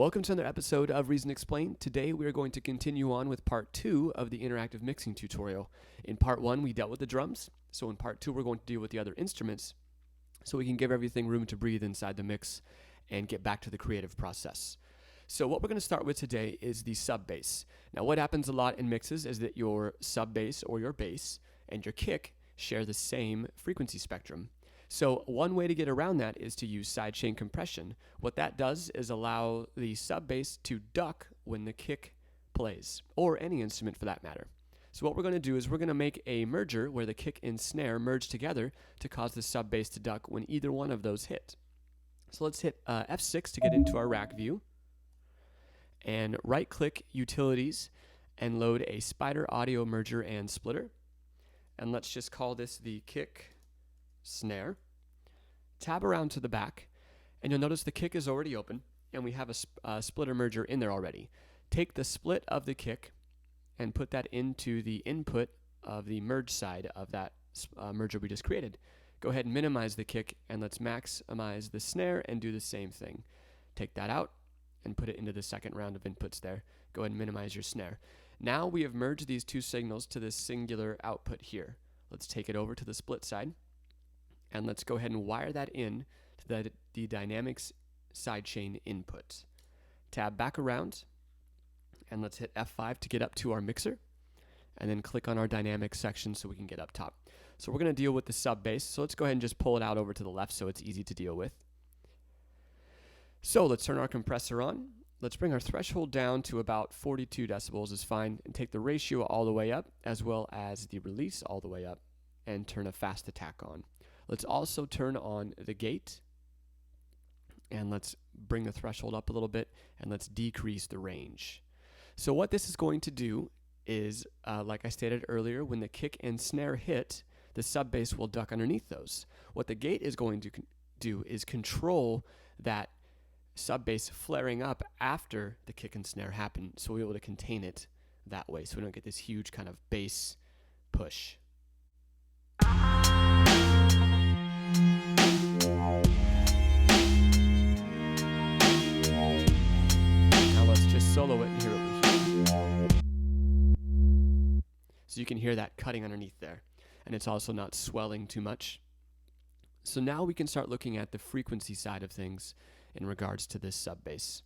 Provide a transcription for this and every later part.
Welcome to another episode of Reason Explained. Today we are going to continue on with part 2 of the interactive mixing tutorial. In part 1 we dealt with the drums, so in part 2 we're going to deal with the other instruments so we can give everything room to breathe inside the mix and get back to the creative process. So what we're going to start with today is the sub-bass. Now what happens a lot in mixes is that your sub-bass or your bass and your kick share the same frequency spectrum. So one way to get around that is to use sidechain compression. What that does is allow the sub-bass to duck when the kick plays, or any instrument for that matter. So what we're going to do is we're going to make a merger where the kick and snare merge together to cause the sub-bass to duck when either one of those hit. So let's hit F6 to get into our rack view, and right-click Utilities and load a Spider Audio Merger and Splitter. And let's just call this the kick snare. Tab around to the back and you'll notice the kick is already open and we have a splitter merger in there already. Take the split of the kick and put that into the input of the merge side of that merger we just created. Go ahead and minimize the kick and let's maximize the snare and do the same thing. Take that out and put it into the second round of inputs there. Go ahead and minimize your snare. Now we have merged these two signals to this singular output here. Let's take it over to the split side. And let's go ahead and wire that in to the dynamics sidechain input. Tab back around and let's hit F5 to get up to our mixer and then click on our dynamics section so we can get up top. So we're going to deal with the sub bass, so let's go ahead and just pull it out over to the left so it's easy to deal with. So let's turn our compressor on. Let's bring our threshold down to about 42 decibels is fine, and take the ratio all the way up as well as the release all the way up and turn a fast attack on. Let's also turn on the gate and let's bring the threshold up a little bit and let's decrease the range. So what this is going to do is, like I stated earlier, when the kick and snare hit, the sub bass will duck underneath those. What the gate is going to do is control that sub bass flaring up after the kick and snare happen, so we're able to contain it that way so we don't get this huge kind of bass push. Now let's just solo it and hear what we hear. So you can hear that cutting underneath there, and it's also not swelling too much. So now we can start looking at the frequency side of things in regards to this sub bass.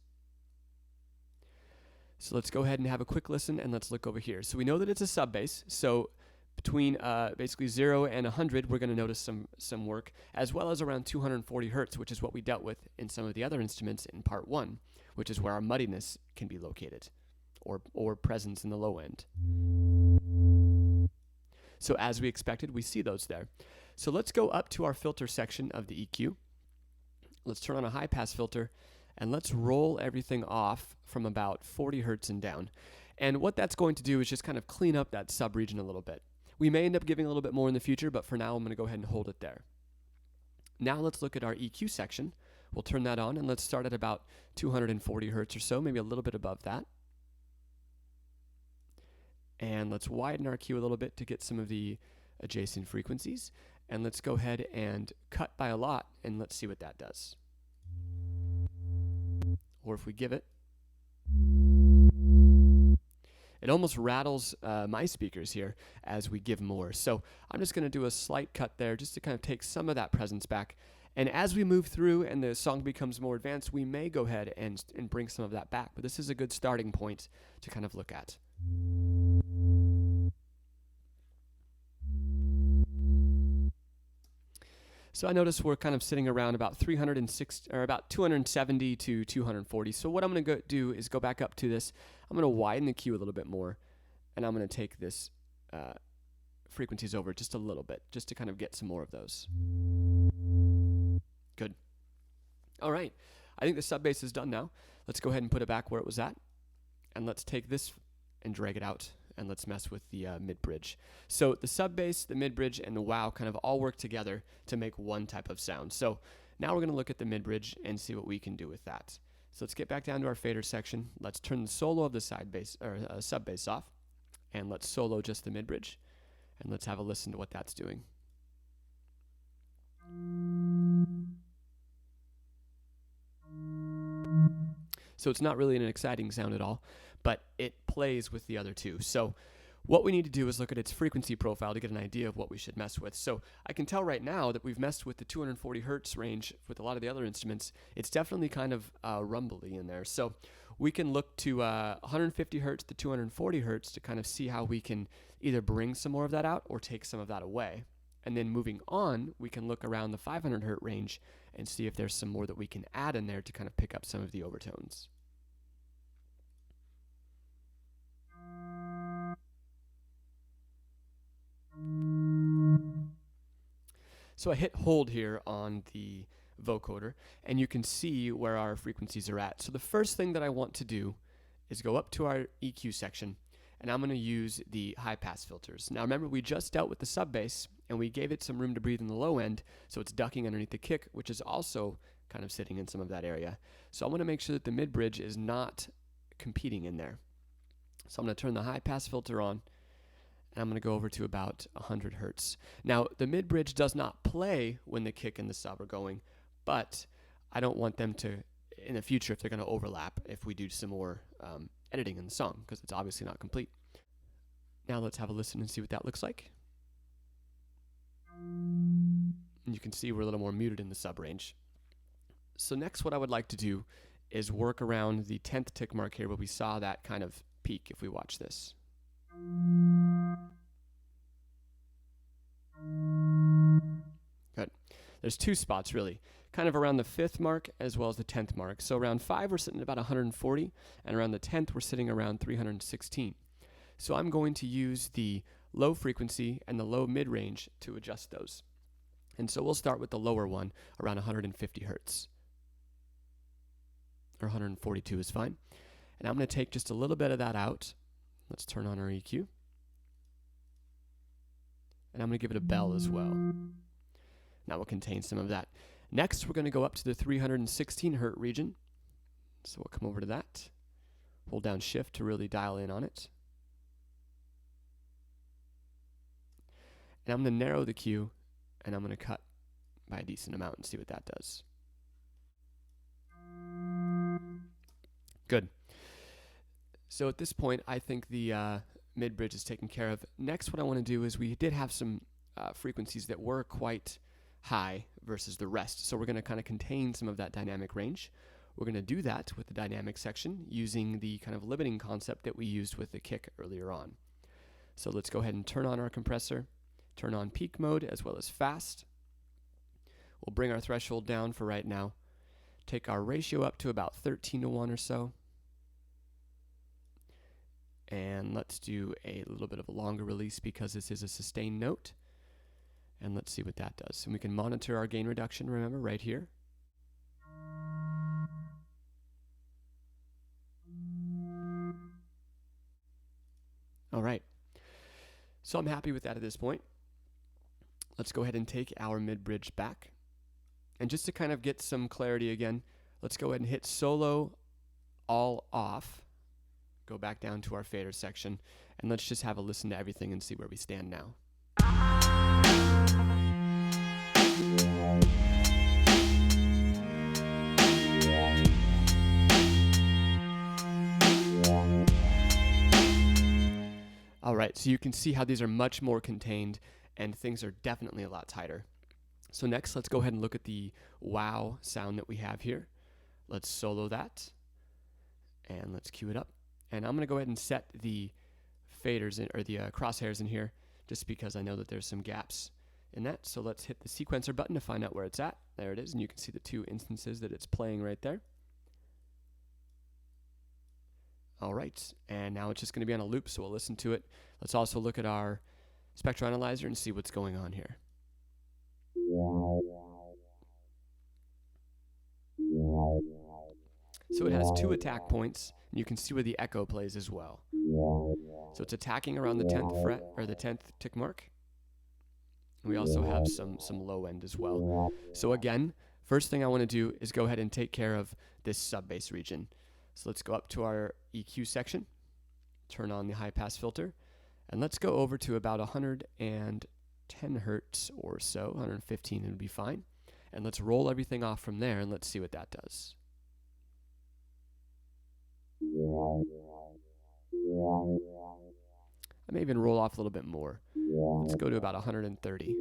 So let's go ahead and have a quick listen and let's look over here. So we know that it's a sub bass, so between basically 0 and 100 we're going to notice some work, as well as around 240 hertz, which is what we dealt with in some of the other instruments in part 1, which is where our muddiness can be located, or presence in the low end. So as we expected, we see those there. So let's go up to our filter section of the EQ. Let's turn on a high pass filter and let's roll everything off from about 40 hertz and down. And what that's going to do is just kind of clean up that sub-region a little bit. We may end up giving a little bit more in the future, but for now I'm going to go ahead and hold it there. Now let's look at our EQ section. We'll turn that on and let's start at about 240 hertz or so, maybe a little bit above that. And let's widen our EQ a little bit to get some of the adjacent frequencies. And let's go ahead and cut by a lot and let's see what that does. Or if we give it, it almost rattles my speakers here as we give more. So I'm just going to do a slight cut there just to kind of take some of that presence back. And as we move through and the song becomes more advanced, we may go ahead and bring some of that back. But this is a good starting point to kind of look at. So I notice we're kind of sitting around about 360 or about 270 to 240. So what I'm going to do is go back up to this. I'm going to widen the EQ a little bit more, and I'm going to take this frequencies over just a little bit, just to kind of get some more of those. Good. All right. I think the sub bass is done now. Let's go ahead and put it back where it was at, and let's take this and drag it out. And let's mess with the midbridge. So the sub bass, the midbridge, and the wow kind of all work together to make one type of sound. So now we're going to look at the midbridge and see what we can do with that. So let's get back down to our fader section. Let's turn the solo of the side bass or sub bass off, and let's solo just the midbridge, and let's have a listen to what that's doing. So it's not really an exciting sound at all, but it plays with the other two. So what we need to do is look at its frequency profile to get an idea of what we should mess with. So I can tell right now that we've messed with the 240 hertz range with a lot of the other instruments. It's definitely kind of rumbly in there. So we can look to 150 hertz to 240 hertz to kind of see how we can either bring some more of that out or take some of that away. And then moving on, we can look around the 500 hertz range and see if there's some more that we can add in there to kind of pick up some of the overtones. So I hit hold here on the vocoder, and you can see where our frequencies are at. So the first thing that I want to do is go up to our EQ section, and I'm going to use the high-pass filters. Now remember, we just dealt with the sub-bass, and we gave it some room to breathe in the low end, so it's ducking underneath the kick, which is also kind of sitting in some of that area. So I want to make sure that the mid-bridge is not competing in there. So I'm going to turn the high-pass filter on, and I'm going to go over to about 100 hertz. Now, the mid-bridge does not play when the kick and the sub are going, but I don't want them to, in the future, if they're going to overlap, if we do some more editing in the song, because it's obviously not complete. Now let's have a listen and see what that looks like. And you can see we're a little more muted in the sub range. So next, what I would like to do is work around the 10th tick mark here, where we saw that kind of peak if we watch this. Good. There's two spots really, kind of around the 5th mark as well as the 10th mark. So around 5 we're sitting at about 140, and around the 10th we're sitting around 316. So I'm going to use the low frequency and the low mid range to adjust those. And so we'll start with the lower one around 150 hertz. Or 142 is fine. And I'm going to take just a little bit of that out. Let's turn on our EQ. And I'm going to give it a bell as well. Now we'll contain some of that. Next, we're going to go up to the 316 hertz region. So we'll come over to that. Hold down Shift to really dial in on it. And I'm going to narrow the Q, and I'm going to cut by a decent amount and see what that does. Good. So at this point, I think the mid-bridge is taken care of. Next, what I want to do is we did have some frequencies that were quite high versus the rest. So we're going to kind of contain some of that dynamic range. We're going to do that with the dynamic section using the kind of limiting concept that we used with the kick earlier on. So let's go ahead and turn on our compressor, turn on peak mode as well as fast. We'll bring our threshold down for right now. Take our ratio up to about 13:1 or so. And let's do a little bit of a longer release because this is a sustained note. And let's see what that does. And we can monitor our gain reduction, remember, right here. All right. So I'm happy with that at this point. Let's go ahead and take our mid-bridge back. And just to kind of get some clarity again, let's go ahead and hit solo all off. Go back down to our fader section, and let's just have a listen to everything and see where we stand now. All right, so you can see how these are much more contained, and things are definitely a lot tighter. So next, let's go ahead and look at the wow sound that we have here. Let's solo that, and let's cue it up. And I'm going to go ahead and set the faders in, or the crosshairs in here, just because I know that there's some gaps in that. So let's hit the sequencer button to find out where it's at. There it is, and you can see the two instances that it's playing right there. All right, and now it's just going to be on a loop, so we'll listen to it. Let's also look at our spectral analyzer and see what's going on here. So it has two attack points, and you can see where the echo plays as well. So it's attacking around the 10th fret, or the 10th tick mark. We also have some low end as well. So again, first thing I want to do is go ahead and take care of this sub-bass region. So let's go up to our EQ section, turn on the high pass filter, and let's go over to about 110 hertz or so, 115 would be fine. And let's roll everything off from there, and let's see what that does. I may even roll off a little bit more. Let's go to about 130.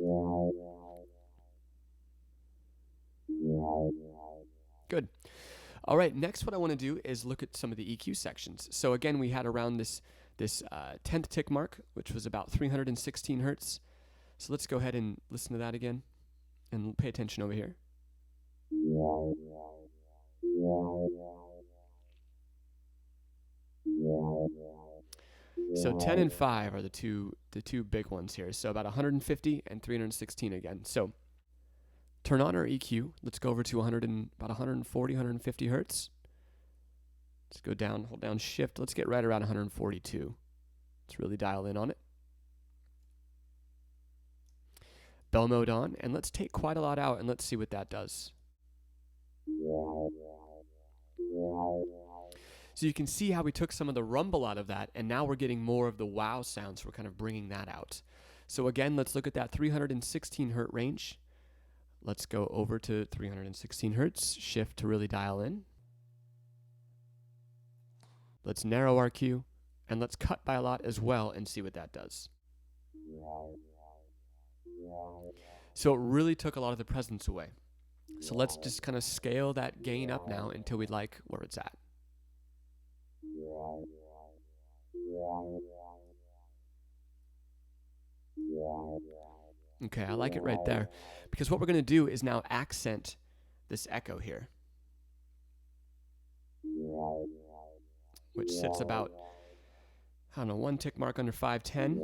Good. All right, next what I want to do is look at some of the EQ sections. So again, we had around this 10th tick mark, which was about 316 hertz. So let's go ahead and listen to that again and pay attention over here. So 10 and 5 are the two big ones here. So about 150 and 316 again. So turn on our EQ. Let's go over to about 140, 150 hertz. Let's go down, hold down shift. Let's get right around 142. Let's really dial in on it. Bell mode on, and let's take quite a lot out and let's see what that does. So you can see how we took some of the rumble out of that, and now we're getting more of the wow sound, so we're kind of bringing that out. So again, let's look at that 316 hertz range. Let's go over to 316 hertz, shift to really dial in. Let's narrow our Q, and let's cut by a lot as well and see what that does. So it really took a lot of the presence away. So let's just kind of scale that gain up now until we like where it's at. Okay, I like it right there, because what we're going to do is now accent this echo here, which sits about, I don't know, one tick mark under 510,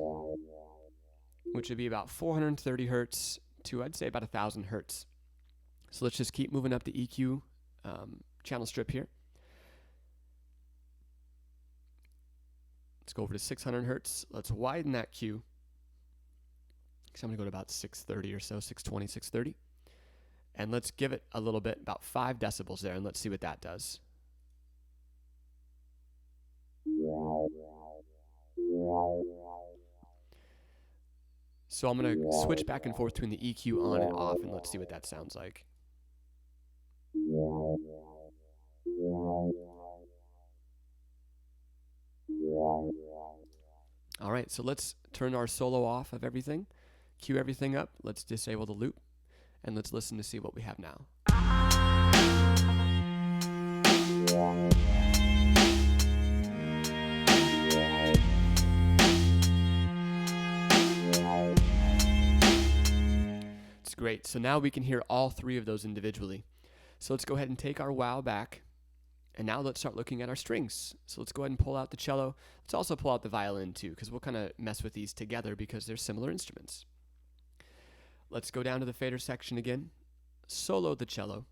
which would be about 430 hertz to, I'd say, about 1,000 hertz. So let's just keep moving up the EQ channel strip here. Let's go over to 600 hertz. Let's widen that Q. So I'm going to go to about 630 or so, 620, 630. And let's give it a little bit, about 5 decibels there, and let's see what that does. So I'm going to switch back and forth between the EQ on and off, and let's see what that sounds like. All right, so let's turn our solo off of everything, cue everything up, let's disable the loop, and let's listen to see what we have now. It's great. So now we can hear all 3 of those individually. So let's go ahead and take our wow back. And now let's start looking at our strings. So let's go ahead and pull out the cello. Let's also pull out the violin too, because we'll kind of mess with these together because they're similar instruments. Let's go down to the fader section again, solo the cello.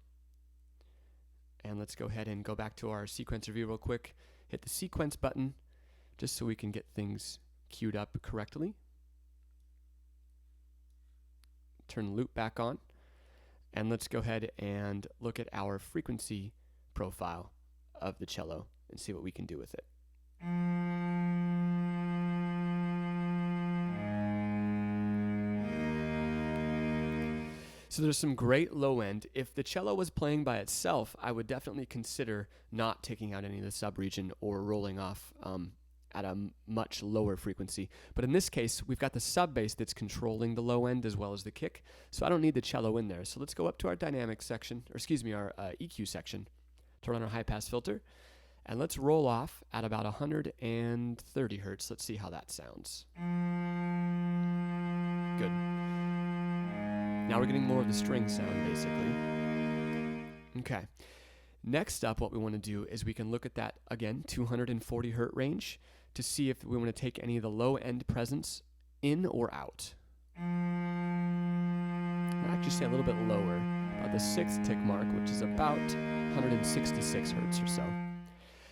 And let's go ahead and go back to our sequencer view real quick. Hit the sequence button just so we can get things queued up correctly. Turn the loop back on. And let's go ahead and look at our frequency profile of the cello and see what we can do with it. So there's some great low end. If the cello was playing by itself, I would definitely consider not taking out any of the sub-region or rolling off at a much lower frequency. But in this case, we've got the sub-bass that's controlling the low end as well as the kick, so I don't need the cello in there. So let's go up to our dynamic section, or excuse me, our EQ section, turn on our high-pass filter, and let's roll off at about 130 hertz. Let's see how that sounds. Good. Now we're getting more of the string sound, basically. Okay. Next up, what we want to do is we can look at that, again, 240 hertz range to see if we want to take any of the low-end presence in or out. I'll actually say a little bit lower, about the 6th tick mark, which is about 166 hertz or so.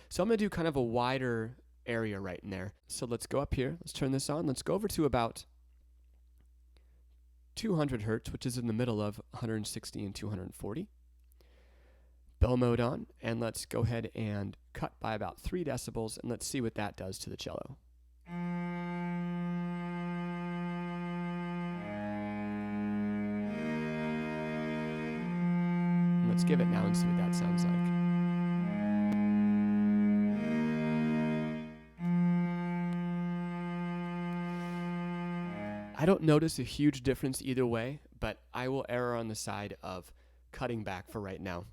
So I'm going to do kind of a wider area right in there. So let's go up here. Let's turn this on. Let's go over to about 200 hertz, which is in the middle of 160 and 240. Bell mode on, and let's go ahead and cut by about 3 decibels, and let's see what that does to the cello. And let's give it now and see what that sounds like. I don't notice a huge difference either way, but I will err on the side of cutting back for right now.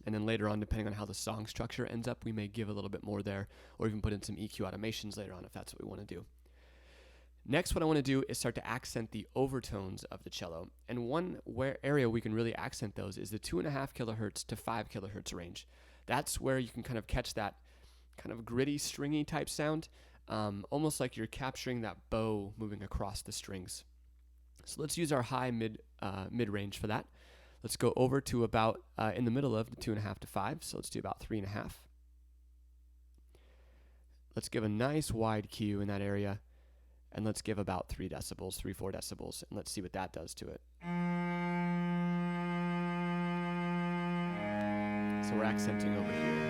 And then later on, depending on how the song structure ends up, we may give a little bit more there, or even put in some EQ automations later on if that's what we want to do. Next, what I want to do is start to accent the overtones of the cello. And one area we can really accent those is the 2.5 kilohertz to 5 kilohertz range. That's where you can kind of catch that kind of gritty, stringy type sound, almost like you're capturing that bow moving across the strings. So let's use our high mid-range for that. Let's go over to about in the middle of the 2.5 to 5, so let's do about 3.5. Let's give a nice wide Q in that area, and let's give about 3 decibels, 3-4 decibels, and let's see what that does to it. So we're accenting over here.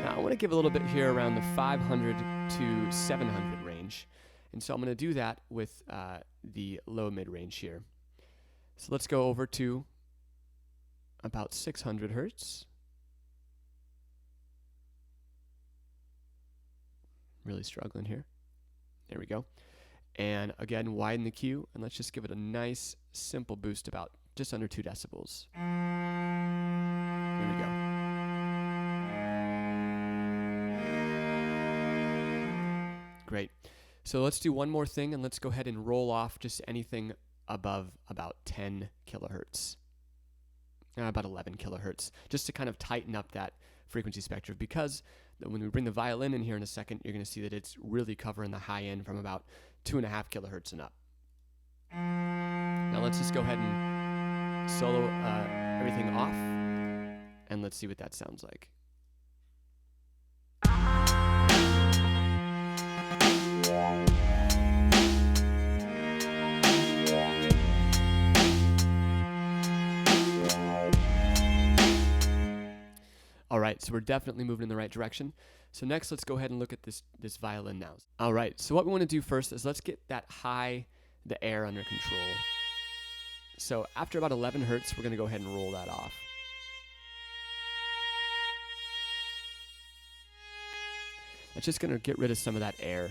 Now I want to give a little bit here around the 500 to 700 range, and so I'm going to do that with the low mid-range here. So let's go over to about 600 hertz. Really struggling here. There we go. And again, widen the Q, and let's just give it a nice, simple boost about just under 2 decibels. There we go. Great. So let's do one more thing, and let's go ahead and roll off just anything above about 10 kilohertz. About 11 kilohertz, just to kind of tighten up that frequency spectrum, because when we bring the violin in here in a second, you're going to see that it's really covering the high end from about 2.5 kilohertz and up. Now let's just go ahead and solo everything off, and let's see what that sounds like. All right, so we're definitely moving in the right direction. So next, let's go ahead and look at this violin now. All right, so what we want to do first is let's get the air under control. So after about 11 hertz, we're going to go ahead and roll that off. That's just going to get rid of some of that air.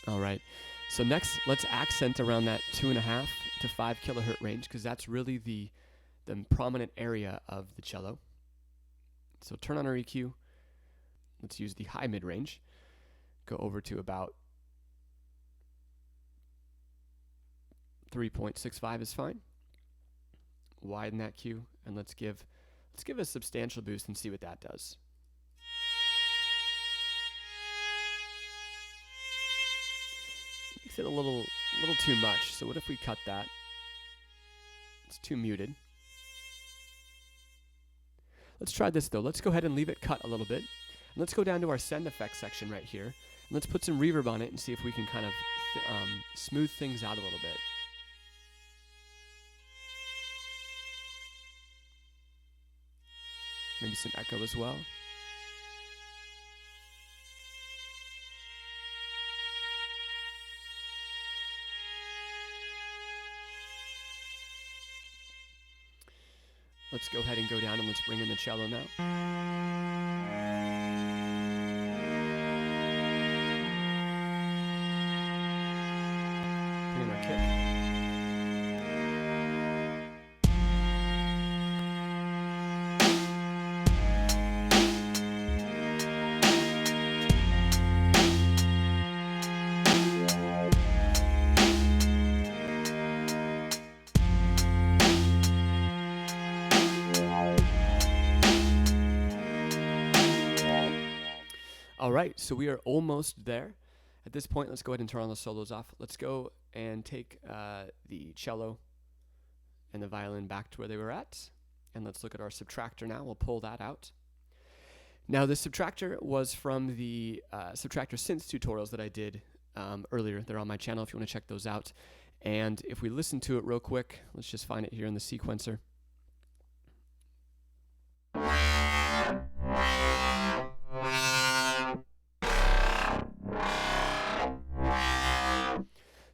All right. So next, let's accent around that 2.5 to 5 kilohertz range, because that's really the prominent area of the cello. So turn on our EQ. Let's use the high mid-range. Go over to about 3.65 is fine. Widen that Q, and let's give a substantial boost and see what that does. Makes it a little too much. So what if we cut that? It's too muted. Let's try this though. Let's go ahead and leave it cut a little bit. And let's go down to our send effects section right here. And let's put some reverb on it and see if we can kind of smooth things out a little bit. Maybe some echo as well. Let's go ahead and go down and let's bring in the cello now. Bring in our kick. All right, so we are almost there. At this point, let's go ahead and turn all the solos off. Let's go and take the cello and the violin back to where they were at. And let's look at our Subtractor now. We'll pull that out. Now, the Subtractor was from the Subtractor synth tutorials that I did earlier. They're on my channel if you want to check those out. And if we listen to it real quick, let's just find it here in the sequencer.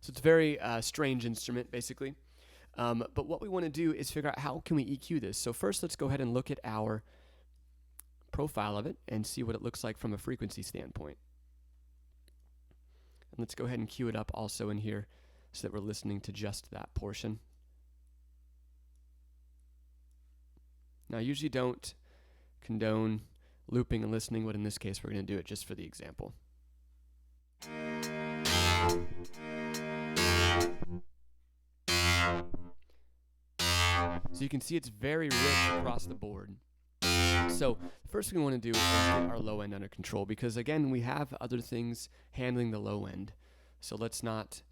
So it's a very strange instrument, basically. But what we want to do is figure out how can we EQ this. So first, let's go ahead and look at our profile of it and see what it looks like from a frequency standpoint. And let's go ahead and cue it up also in here so that we're listening to just that portion. Now, I usually don't condone looping and listening, but in this case, we're going to do it just for the example. So you can see it's very rich across the board. So the first thing we want to do is get our low end under control, because again, we have other things handling the low end. So let's not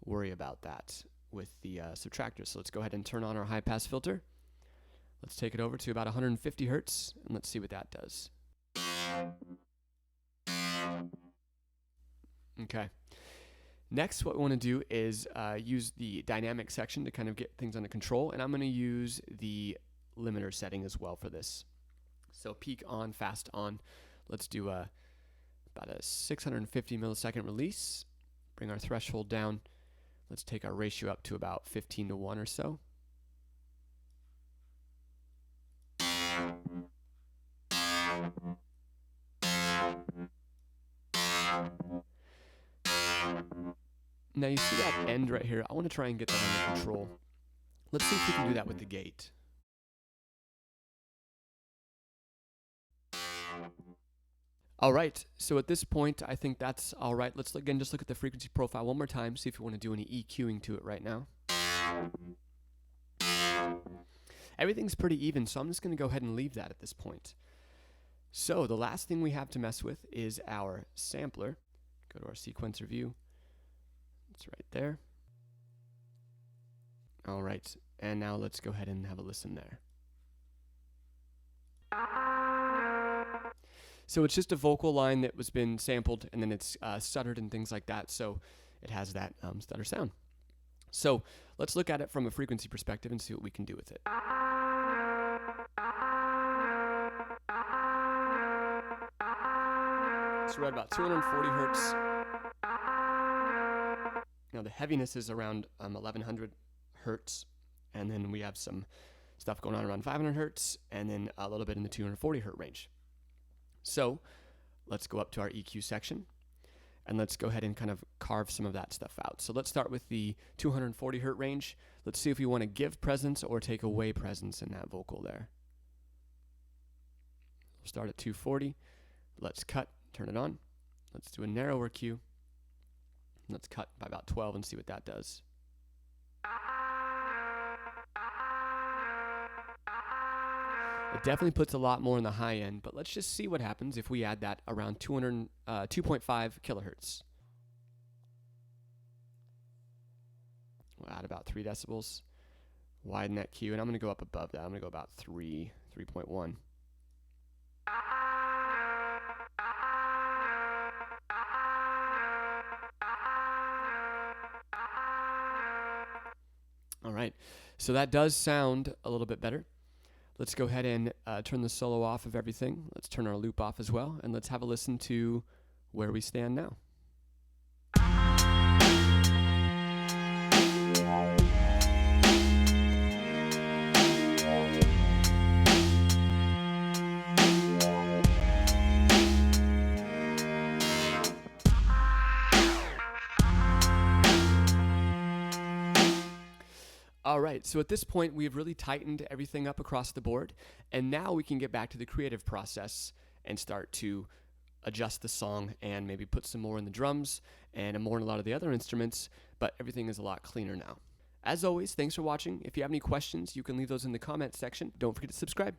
worry about that with the Subtractor. So let's go ahead and turn on our high pass filter. Let's take it over to about 150 hertz, and let's see what that does. Okay. Next, what we want to do is use the dynamic section to kind of get things under control, and I'm going to use the limiter setting as well for this. So peak on, fast on. Let's do about a 650 millisecond release. Bring our threshold down. Let's take our ratio up to about 15:1 or so. Now you see that end right here. I want to try and get that under control. Let's see if we can do that with the gate. All right, so at this point, I think that's all right. Let's again just look at the frequency profile one more time, see if we want to do any EQing to it right now. Everything's pretty even, so I'm just going to go ahead and leave that at this point. So the last thing we have to mess with is our sampler. Go to our sequencer view. It's right there. All right, and now let's go ahead and have a listen there. So it's just a vocal line that was been sampled, and then it's stuttered and things like that, so it has that stutter sound. So let's look at it from a frequency perspective and see what we can do with it. So we're at about 240 hertz. Now the heaviness is around 1100 hertz, and then we have some stuff going on around 500 hertz, and then a little bit in the 240 hertz range. So let's go up to our EQ section, and let's go ahead and kind of carve some of that stuff out. So let's start with the 240 hertz range. Let's see if we want to give presence or take away presence in that vocal there. We'll start at 240. Let's cut, turn it on. Let's do a narrower cue. Let's cut by about 12 and see what that does. It definitely puts a lot more in the high end, but let's just see what happens if we add that around 2.5 kilohertz. We'll add about 3 decibels, widen that cue, and I'm going to go up above that. I'm going to go about 3.1. All right, so that does sound a little bit better. Let's go ahead and turn the solo off of everything. Let's turn our loop off as well, and let's have a listen to where we stand now. All right, so at this point, we've really tightened everything up across the board, and now we can get back to the creative process and start to adjust the song and maybe put some more in the drums and more in a lot of the other instruments, but everything is a lot cleaner now. As always, thanks for watching. If you have any questions, you can leave those in the comments section. Don't forget to subscribe.